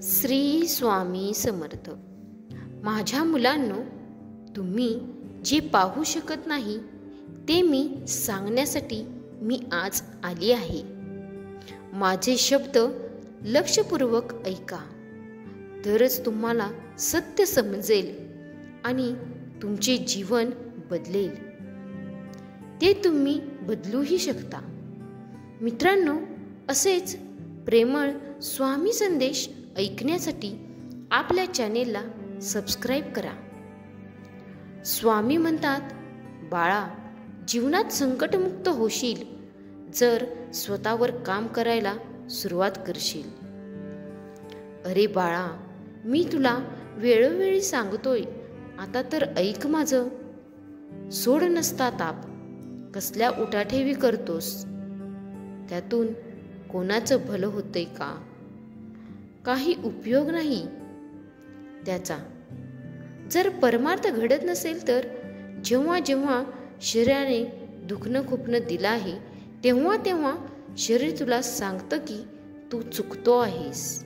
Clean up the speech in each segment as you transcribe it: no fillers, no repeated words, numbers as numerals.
श्री स्वामी समर्थ. माझ्या मुलांनो, तुम्ही जे पाहू शकत नाही ते मी सांगण्यासाठी मी आज आली आहे. माझे शब्द लक्षपूर्वक ऐका, तरच तुम्हाला सत्य समजेल आणि तुमचे जीवन बदलेल. ते तुम्ही बदलूही शकता. मित्रांनो, असेच प्रेमळ स्वामी संदेश ऐकण्यासाठी आपल्या चॅनेलला सबस्क्राईब करा. स्वामी म्हणतात, बाळा, जीवनात संकटमुक्त होशील जर स्वतःवर काम करायला सुरुवात करशील. अरे बाळा, मी तुला वेळोवेळी सांगतोय, आता तर ऐक माझं. सोड नसता ताप, कसल्या उठाठेवी करतोस, त्यातून कोणाचं भलं होतंय का? काही उपयोग नाही त्याचा. जर परमार्थ घडत नसेल तर जेव्हा जेव्हा शरीराने दुखणं खुपणं दिलं आहे तेव्हा तेव्हा शरीर तुला सांगतं की तू चुकतो आहेस.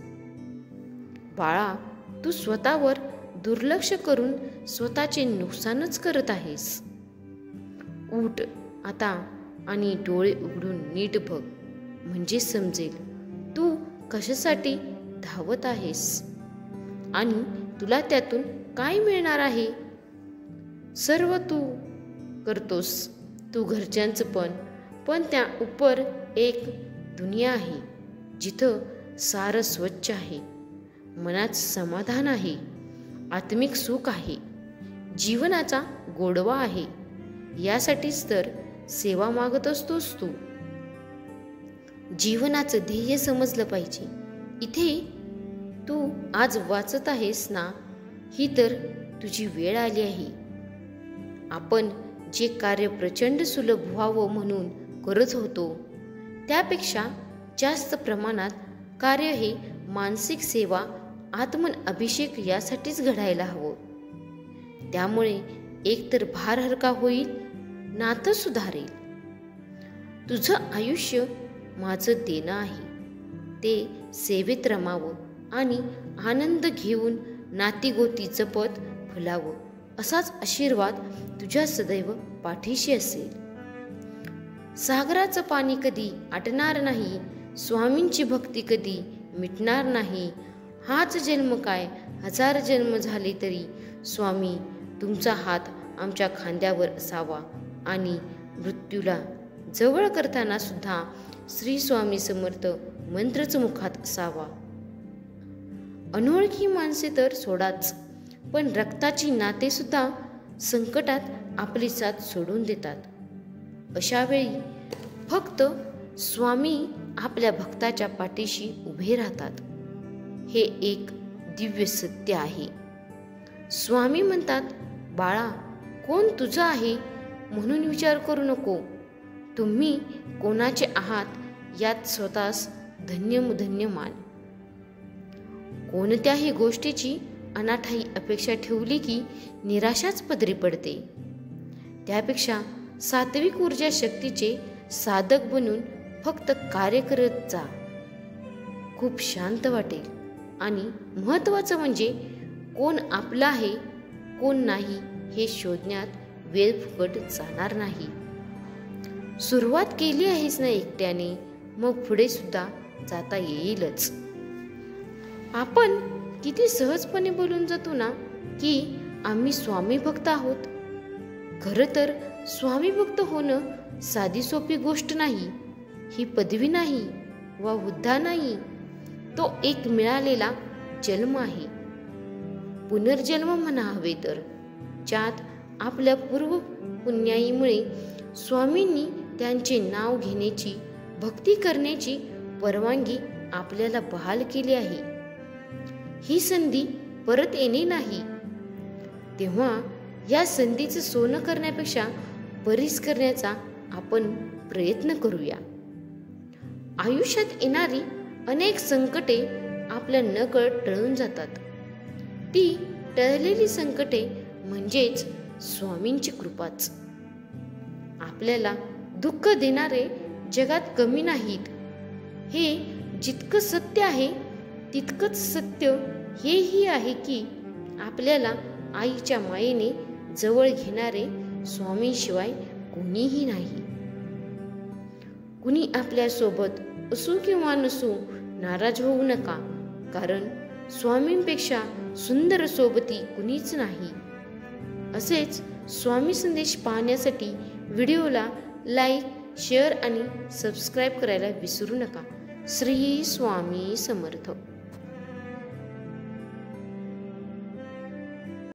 बाळा, तू स्वतःवर दुर्लक्ष करून स्वतःचे नुकसानच करत आहेस. उठ आता आणि डोळे उघडून नीट बघ, म्हणजे समजेल तू कशासाठी धावत आहेस आणि तुला त्यातून काय मिळणार आहे. सर्व तू करतोस, तू घरच्यांचं पण त्या उपर एक दुनिया आहे जिथं सारं स्वच्छ आहे, मनात समाधान आहे, आत्मिक सुख आहे, जीवनाचा गोडवा आहे. यासाठीच तर सेवा मागत असतोस तू. जीवनाचं ध्येय समजलं पाहिजे. इथे तू आज वाचत आहेस ना, ही तर तुझी वेळ आली आहे. आपण जे कार्य प्रचंड सुलभ व्हावं म्हणून करत होतो त्यापेक्षा जास्त प्रमाणात कार्य हे मानसिक सेवा, आत्मन अभिषेक यासाठीच घडायला हवं. त्यामुळे एकतर भार हलका होईल, नातं सुधारेल. तुझं आयुष्य माझं देणं आहे, ते सेवेत रमावं आणि आनंद घेऊन नातीगोती जपत फुलावं, असाच आशीर्वाद तुझ्या सदैव पाठीशी असेल. सागराचं पाणी कधी आटणार नाही, स्वामींची भक्ती कधी मिटणार नाही. हाच जन्म काय, 1000 जन्म झाले तरी स्वामी तुमचा हात आमच्या खांद्यावर असावा आणि मृत्यूला जवळ करताना सुद्धा श्री स्वामी समर्थ मंत्रच मुखात असावा. अनोळखी माणसे तर सोडाच, पण रक्ताची नाते सुद्धा संकटात आपली साथ सोडून देतात. अशा वेळी फक्त स्वामी आपल्या भक्ताच्या पाठीशी उभे राहतात. हे एक दिव्य सत्य आहे. स्वामी म्हणतात, बाळा, कोण तुझं आहे म्हणून विचार करू नको. तुम्ही कोणाचे आहात यात स्वतःस धन्य धन्य मान. कोणत्याही गोष्टीची अनाठाई अपेक्षा ठेवली की निराशाच पदरी पडते. त्यापेक्षा सात्विक ऊर्जा शक्तीचे साधक बनून फक्त कार्य करत जा. खूप शांत वाटेल आणि महत्त्वाचं म्हणजे कोण आपलं आहे कोण नाही हे शोधण्यात वेळ फुकट जाणार नाही. सुरुवात केली आहेस ना एकट्याने, मग पुढे सुद्धा जाता येईलच. आपण किती सहजपणे बोलून जातो ना की आम्ही स्वामी भक्त आहोत. खरं तर स्वामी भक्त होणं साधी सोपी गोष्ट नाही. ही पदवी नाही वा हुद्दा नाही, तो एक मिळालेला जन्म आहे. पुनर्जन्म म्हणा हवे तर, ज्यात आपल्या पूर्व पुण्याईमुळे स्वामींनी त्यांचे नाव घेण्याची, भक्ती करण्याची परवानगी आपल्याला बहाल केली आहे. ही संधी परत येणे नाही. तेव्हा या संधीचं सोनं करण्यापेक्षा बरीच करण्याचा आपण प्रयत्न करूया. आयुष्यात येणारी अनेक संकटे आपल्या नकळत टळून जातात. ती टळलेली संकटे म्हणजेच स्वामींची कृपाच. आपल्याला दुःख देणारे जगात कमी नाहीत, हे जितकं सत्य आहे तितकंच सत्य हेही आहे की आपल्याला आईच्या मायेने जवळ घेणारे स्वामींशिवाय कोणीही नाही. कुणी आपल्या सोबत असो किंवा नसो नाराज होऊ नका, कारण स्वामींपेक्षा सुंदर सोबती कुणीच नाही. असेच स्वामी संदेश पाहण्यासाठी व्हिडिओला लाईक, शेअर आणि सबस्क्राईब करायला विसरू नका. श्री स्वामी समर्थ.